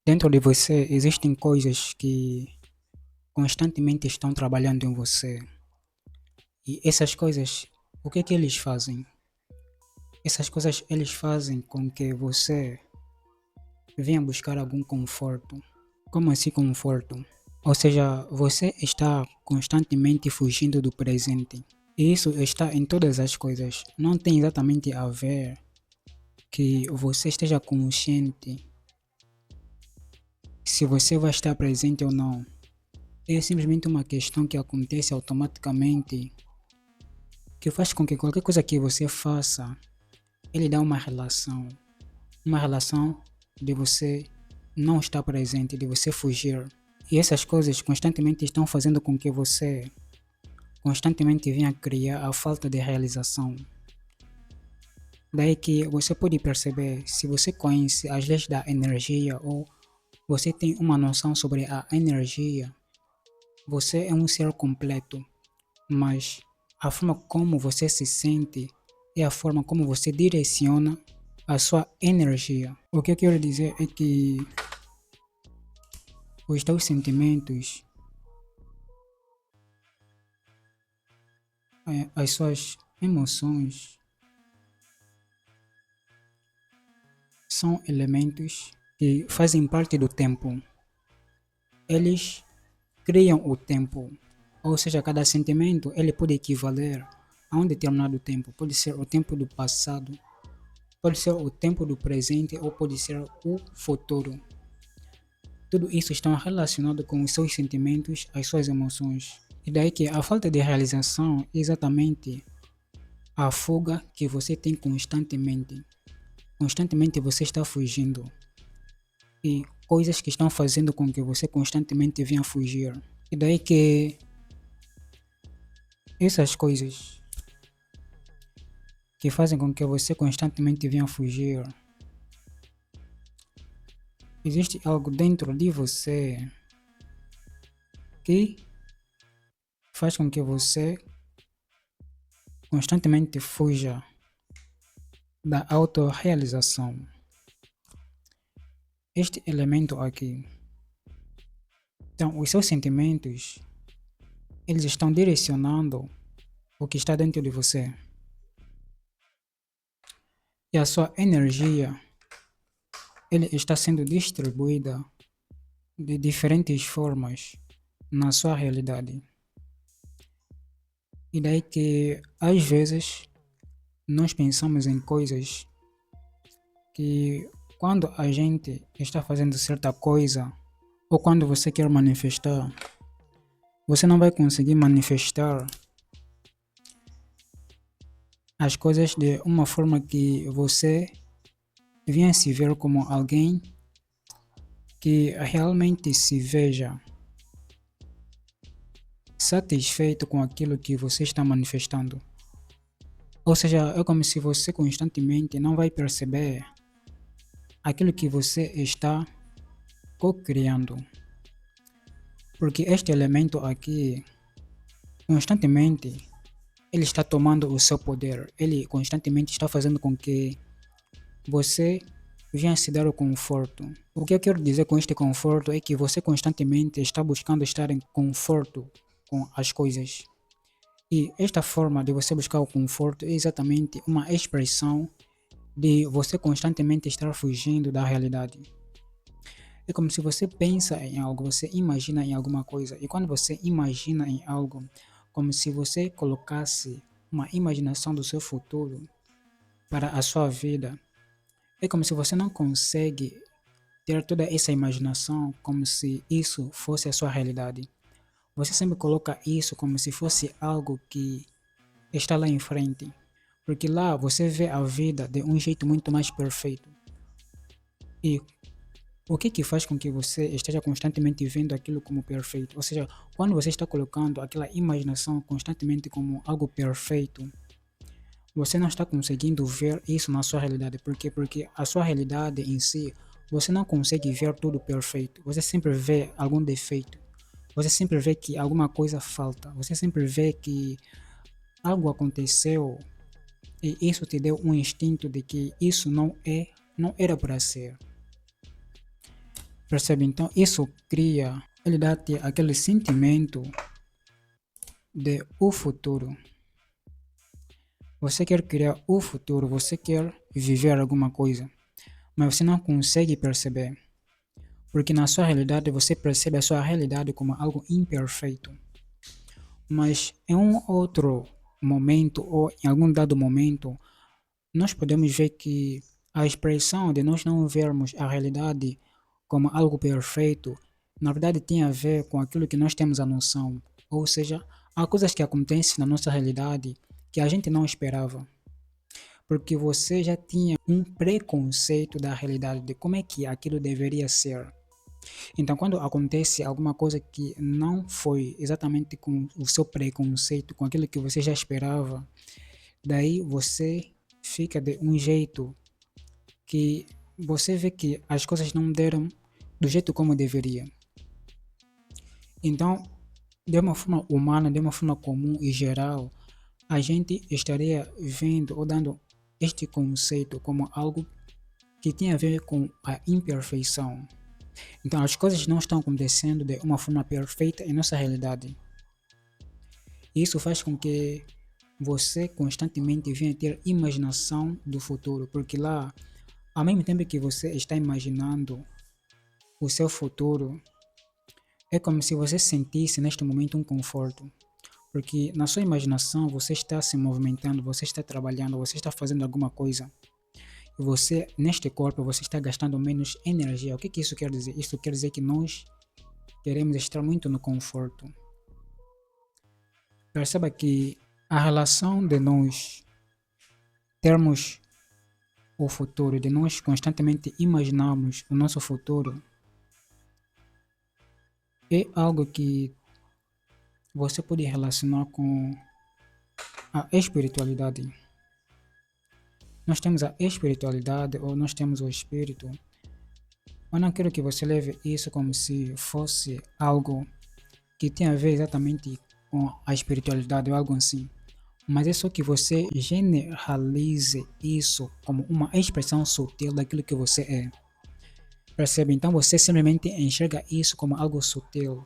Dentro de você existem coisas que constantemente estão trabalhando em você. E essas coisas, o que é que eles fazem? Essas coisas eles fazem com que você venha buscar algum conforto. Como assim conforto? Ou seja, você está constantemente fugindo do presente. E isso está em todas as coisas. Não tem exatamente a ver que você esteja consciente se você vai estar presente ou não. É simplesmente uma questão que acontece automaticamente, que faz com que qualquer coisa que você faça, ele dá uma relação de você não estar presente, de você fugir. E essas coisas constantemente estão fazendo com que você constantemente venha criar a falta de realização. Daí que você pode perceber, se você conhece as leis da energia ou você tem uma noção sobre a energia, você é um ser completo. Mas a forma como você se sente é a forma como você direciona a sua energia. O que eu quero dizer é que os teus sentimentos, as suas emoções, são elementos que fazem parte do tempo. Eles criam o tempo. Ou seja, cada sentimento ele pode equivaler a um determinado tempo. Pode ser o tempo do passado, pode ser o tempo do presente ou pode ser o futuro. Tudo isso está relacionado com os seus sentimentos, as suas emoções. E daí que a falta de realização é exatamente a fuga que você tem constantemente. Constantemente você está fugindo. E coisas que estão fazendo com que você constantemente venha fugir. E daí que essas coisas que fazem com que você constantemente venha fugir, existe algo dentro de você que faz com que você constantemente fuja da autorrealização. Este elemento aqui, então, os seus sentimentos, eles estão direcionando o que está dentro de você. E a sua energia, ele está sendo distribuída de diferentes formas na sua realidade. E daí que, às vezes, nós pensamos em coisas que quando a gente está fazendo certa coisa, ou quando você quer manifestar, você não vai conseguir manifestar as coisas de uma forma que você venha se ver como alguém que realmente se veja satisfeito com aquilo que você está manifestando. Ou seja, é como se você constantemente não vai perceber aquilo que você está co-criando. Porque este elemento aqui, constantemente, ele está tomando o seu poder. Ele constantemente está fazendo com que você venha se dar o conforto. O que eu quero dizer com este conforto é que você constantemente está buscando estar em conforto com as coisas. E esta forma de você buscar o conforto é exatamente uma expressão de você constantemente estar fugindo da realidade. É como se você pensa em algo, você imagina em alguma coisa, e quando você imagina em algo, como se você colocasse uma imaginação do seu futuro para a sua vida, é como se você não consegue ter toda essa imaginação como se isso fosse a sua realidade. Você sempre coloca isso como se fosse algo que está lá em frente, porque lá você vê a vida de um jeito muito mais perfeito. E o que faz com que você esteja constantemente vendo aquilo como perfeito? Ou seja, quando você está colocando aquela imaginação constantemente como algo perfeito, você não está conseguindo ver isso na sua realidade. Por quê? Porque a sua realidade em si, você não consegue ver tudo perfeito. Você sempre vê algum defeito. Você sempre vê que alguma coisa falta. Você sempre vê que algo aconteceu e isso te deu um instinto de que isso não era para ser. Percebe? Então, isso cria, ele dá-te aquele sentimento de o futuro. Você quer criar o futuro, você quer viver alguma coisa, mas você não consegue perceber. Porque na sua realidade você percebe a sua realidade como algo imperfeito. Mas em um outro momento ou em algum dado momento, nós podemos ver que a expressão de nós não vermos a realidade como algo perfeito, na verdade tem a ver com aquilo que nós temos a noção. Ou seja, há coisas que acontecem na nossa realidade que a gente não esperava, porque você já tinha um preconceito da realidade, de como é que aquilo deveria ser. Então, quando acontece alguma coisa que não foi exatamente com o seu preconceito, com aquilo que você já esperava, daí você fica de um jeito que você vê que as coisas não deram do jeito como deveria. Então, de uma forma humana, de uma forma comum e geral, a gente estaria vendo ou dando este conceito como algo que tem a ver com a imperfeição. Então, as coisas não estão acontecendo de uma forma perfeita em nossa realidade. Isso faz com que você constantemente venha ter imaginação do futuro, porque lá, ao mesmo tempo que você está imaginando o seu futuro, é como se você sentisse neste momento um conforto. Porque na sua imaginação você está se movimentando, você está trabalhando, você está fazendo alguma coisa. E você, neste corpo, você está gastando menos energia. O que, que isso quer dizer? Isso quer dizer que nós queremos estar muito no conforto. Perceba que a relação de nós termos o futuro, de nós constantemente imaginarmos o nosso futuro, é algo que você pode relacionar com a espiritualidade. Nós temos a espiritualidade ou nós temos o espírito. Eu não quero que você leve isso como se fosse algo que tem a ver exatamente com a espiritualidade ou algo assim. Mas é só que você generalize isso como uma expressão sutil daquilo que você é. Percebe? Então você simplesmente enxerga isso como algo sutil.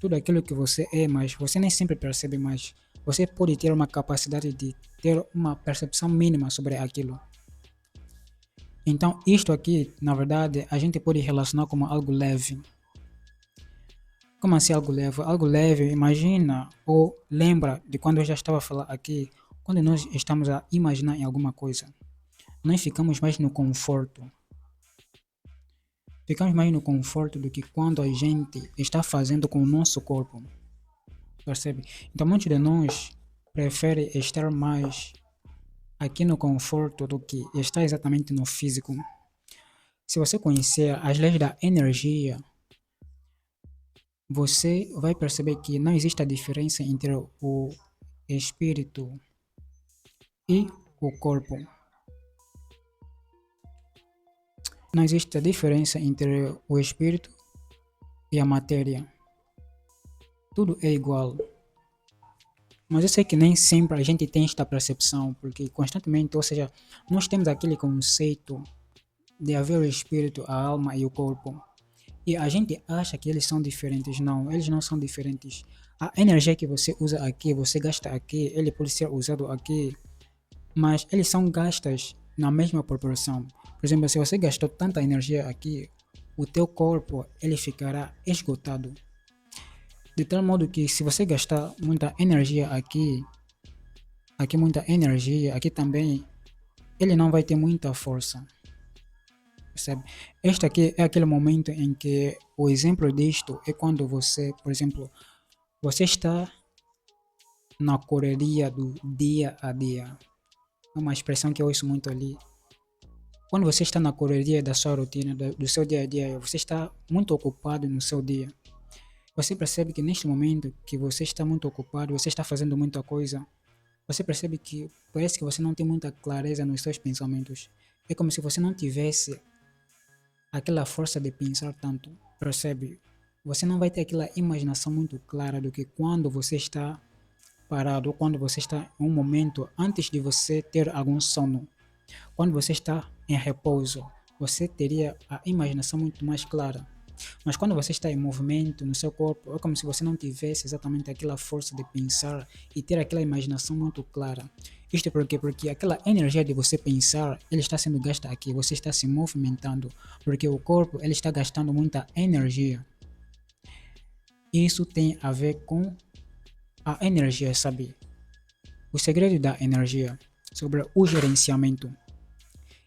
Tudo aquilo que você é, mas você nem sempre percebe mais. Você pode ter uma capacidade de ter uma percepção mínima sobre aquilo. Então, isto aqui, na verdade, a gente pode relacionar como algo leve. Como assim algo leve? Algo leve, imagina ou lembra de quando eu já estava a falar aqui, quando nós estamos a imaginar em alguma coisa, nós ficamos mais no conforto. Ficamos mais no conforto do que quando a gente está fazendo com o nosso corpo, percebe? Então, muitos de nós preferem estar mais aqui no conforto do que estar exatamente no físico. Se você conhecer as leis da energia, você vai perceber que não existe a diferença entre o espírito e o corpo. Não existe a diferença entre o espírito e a matéria. Tudo é igual. Mas eu sei que nem sempre a gente tem esta percepção, porque constantemente, ou seja, nós temos aquele conceito de haver o espírito, a alma e o corpo. E a gente acha que eles são diferentes. Não, eles não são diferentes. A energia que você usa aqui, você gasta aqui, ele pode ser usado aqui, mas eles são gastas na mesma proporção. Por exemplo, se você gastou tanta energia aqui, o teu corpo ele ficará esgotado. De tal modo que se você gastar muita energia aqui, aqui muita energia, aqui também, ele não vai ter muita força, percebe? Este aqui é aquele momento em que o exemplo disto é quando você, por exemplo, você está na correria do dia a dia. É uma expressão que eu ouço muito ali. Quando você está na correria da sua rotina, do seu dia a dia, você está muito ocupado no seu dia. Você percebe que neste momento que você está muito ocupado, você está fazendo muita coisa, você percebe que parece que você não tem muita clareza nos seus pensamentos. É como se você não tivesse aquela força de pensar tanto, percebe? Você não vai ter aquela imaginação muito clara do que quando você está parado, ou quando você está em um momento antes de você ter algum sono. Quando você está em repouso, você teria a imaginação muito mais clara. Mas quando você está em movimento no seu corpo, é como se você não tivesse exatamente aquela força de pensar e ter aquela imaginação muito clara. Isto por quê? Porque aquela energia de você pensar, ele está sendo gasta aqui, você está se movimentando, porque o corpo ele está gastando muita energia. Isso tem a ver com a energia, sabe? O segredo da energia sobre o gerenciamento.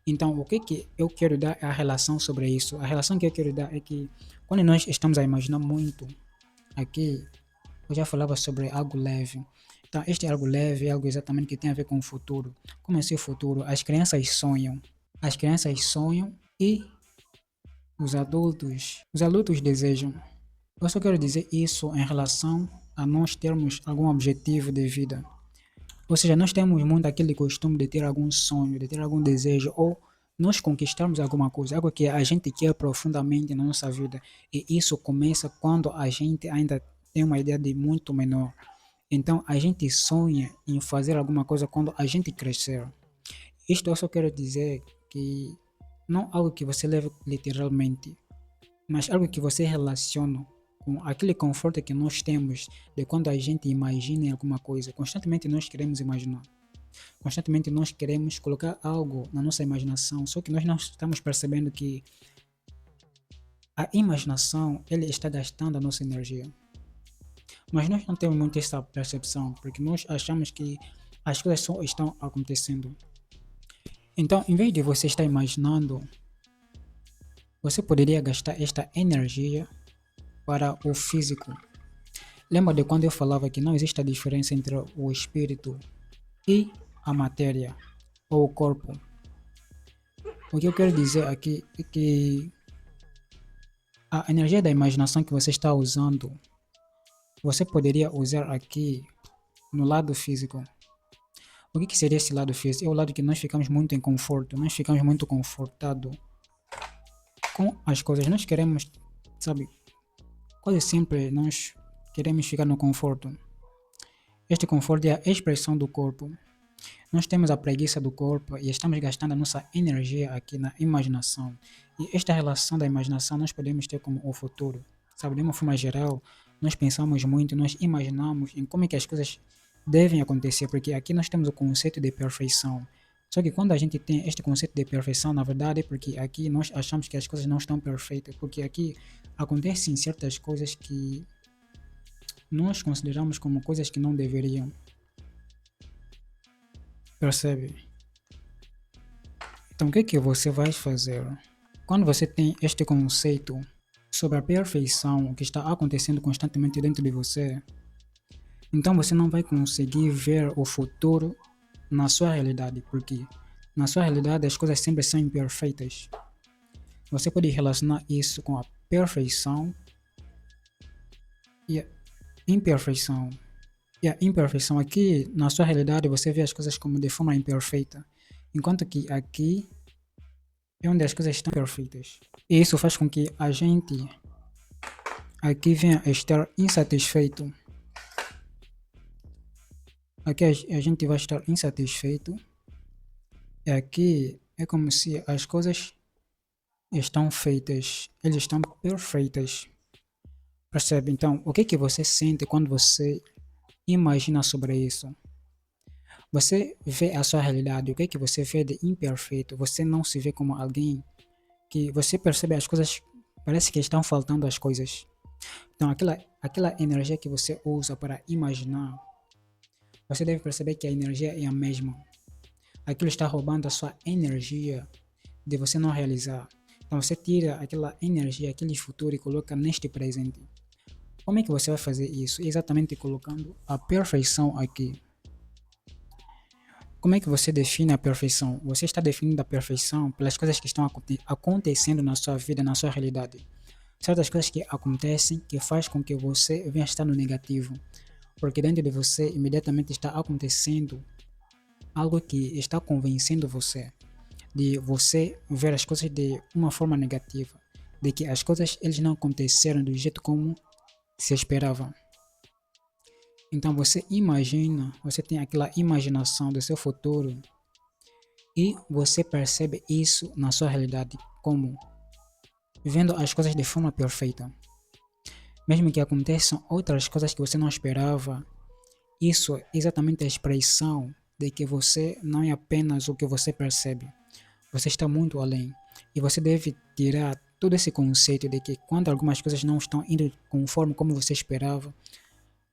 Então, o que eu quero dar é a relação sobre isso. A relação que eu quero dar é que quando nós estamos a imaginar muito, aqui eu já falava sobre algo leve. Então, este algo leve é algo exatamente que tem a ver com o futuro. Como é o futuro? As crianças sonham. As crianças sonham e os adultos desejam. Eu só quero dizer isso em relação a nós termos algum objetivo de vida. Ou seja, nós temos muito aquele costume de ter algum sonho, de ter algum desejo, ou nós conquistarmos alguma coisa, algo que a gente quer profundamente na nossa vida. E isso começa quando a gente ainda tem uma ideia de muito menor. Então, a gente sonha em fazer alguma coisa quando a gente crescer. Isto eu só quero dizer que não algo que você leve literalmente, mas algo que você relaciona com aquele conforto que nós temos de quando a gente imagina em alguma coisa. Constantemente nós queremos imaginar. Constantemente nós queremos colocar algo na nossa imaginação, só que nós não estamos percebendo que a imaginação ele está gastando a nossa energia. Mas nós não temos muito essa percepção, porque nós achamos que as coisas só estão acontecendo. Então, em vez de você estar imaginando, você poderia gastar esta energia para o físico. Lembra de quando eu falava que não existe a diferença entre o espírito e a matéria ou o corpo? O que eu quero dizer aqui é que a energia da imaginação que você está usando, você poderia usar aqui no lado físico. O que seria esse lado físico? É o lado que nós ficamos muito em conforto, nós ficamos muito confortados com as coisas. Nós queremos, sabe, quase sempre nós queremos ficar no conforto. Este conforto é a expressão do corpo. Nós temos a preguiça do corpo e estamos gastando a nossa energia aqui na imaginação. E esta relação da imaginação nós podemos ter como o futuro. Sabe, de uma forma geral, nós pensamos muito, nós imaginamos em como é que as coisas devem acontecer, porque aqui nós temos o conceito de perfeição. Só que quando a gente tem este conceito de perfeição, na verdade é porque aqui nós achamos que as coisas não estão perfeitas, porque aqui acontecem certas coisas que nós consideramos como coisas que não deveriam. Percebe? Então, o que você vai fazer? Quando você tem este conceito sobre a perfeição que está acontecendo constantemente dentro de você, então você não vai conseguir ver o futuro na sua realidade, porque na sua realidade as coisas sempre são imperfeitas. Você pode relacionar isso com a perfeição e a imperfeição. E a imperfeição aqui, na sua realidade, você vê as coisas como de forma imperfeita, enquanto que aqui é onde as coisas estão perfeitas. E isso faz com que a gente aqui venha a estar insatisfeito. Aqui a gente vai estar insatisfeito. E aqui é como se as coisas estão feitas, elas estão perfeitas. Percebe? Então, o que você sente quando você imagina sobre isso? Você vê a sua realidade, o que você vê de imperfeito? Você não se vê como alguém que você percebe as coisas, parece que estão faltando as coisas. Então, aquela energia que você usa para imaginar, você deve perceber que a energia é a mesma. Aquilo está roubando a sua energia de você não realizar. Então, você tira aquela energia, aquele futuro e coloca neste presente. Como é que você vai fazer isso? Exatamente colocando a perfeição aqui. Como é que você define a perfeição? Você está definindo a perfeição pelas coisas que estão acontecendo na sua vida, na sua realidade. Certas coisas que acontecem que faz com que você venha estar no negativo. Porque dentro de você imediatamente está acontecendo algo que está convencendo você de você ver as coisas de uma forma negativa, de que as coisas eles não aconteceram do jeito como se esperava. Então você imagina, você tem aquela imaginação do seu futuro e você percebe isso na sua realidade como vendo as coisas de forma perfeita. Mesmo que aconteçam outras coisas que você não esperava, isso é exatamente a expressão de que você não é apenas o que você percebe. Você está muito além. E você deve tirar todo esse conceito de que quando algumas coisas não estão indo conforme como você esperava,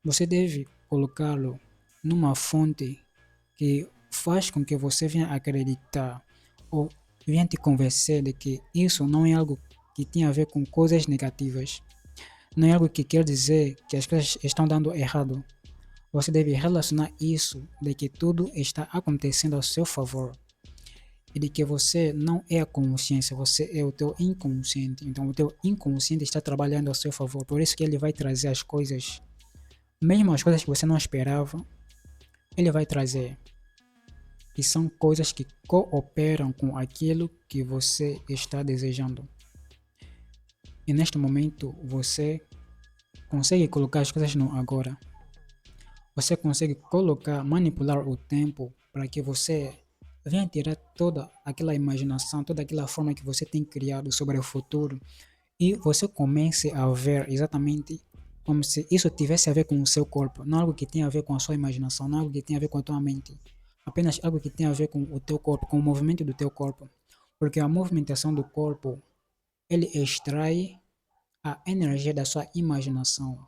você deve colocá-lo numa fonte que faz com que você venha acreditar ou venha te convencer de que isso não é algo que tem a ver com coisas negativas. Não é algo que quer dizer que as coisas estão dando errado. Você deve relacionar isso de que tudo está acontecendo ao seu favor e de que você não é a consciência, você é o teu inconsciente. Então o teu inconsciente está trabalhando ao seu favor, por isso que ele vai trazer as coisas, mesmo as coisas que você não esperava, ele vai trazer, que são coisas que cooperam com aquilo que você está desejando. E neste momento você consegue colocar as coisas no agora. Você consegue colocar, manipular o tempo para que você venha tirar toda aquela imaginação, toda aquela forma que você tem criado sobre o futuro e você comece a ver exatamente como se isso tivesse a ver com o seu corpo, não algo que tenha a ver com a sua imaginação, não algo que tenha a ver com a tua mente, apenas algo que tenha a ver com o teu corpo, com o movimento do teu corpo, porque a movimentação do corpo, ele extrai a energia da sua imaginação,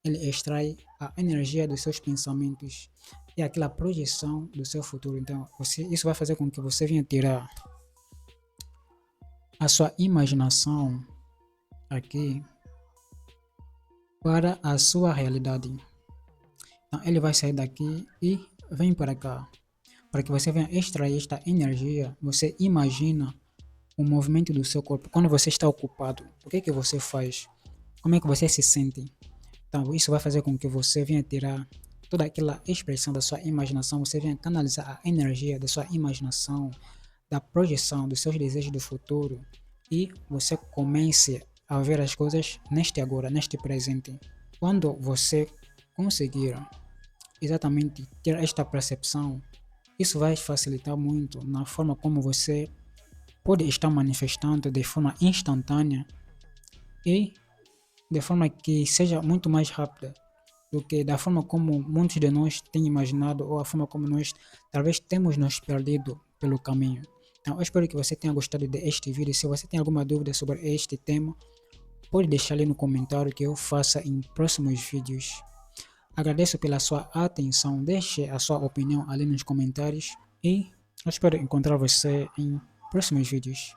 ele extrai a energia dos seus pensamentos e aquela projeção do seu futuro. Então, isso vai fazer com que você venha tirar a sua imaginação aqui para a sua realidade. Então, ele vai sair daqui e vem para cá. Para que você venha extrair esta energia, você imagina o movimento do seu corpo. Quando você está ocupado, o que é que você faz? Como é que você se sente? Então, isso vai fazer com que você venha tirar toda aquela expressão da sua imaginação, você venha canalizar a energia da sua imaginação, da projeção dos seus desejos do futuro e você comece a ver as coisas neste agora, neste presente. Quando você conseguir exatamente ter esta percepção, isso vai facilitar muito na forma como você pode estar manifestando de forma instantânea e de forma que seja muito mais rápida do que da forma como muitos de nós têm imaginado ou a forma como nós talvez temos nos perdido pelo caminho. Então, eu espero que você tenha gostado deste vídeo. Se você tem alguma dúvida sobre este tema, pode deixar ali no comentário que eu faça em próximos vídeos. Agradeço pela sua atenção, deixe a sua opinião ali nos comentários e eu espero encontrar você em próximos vídeos.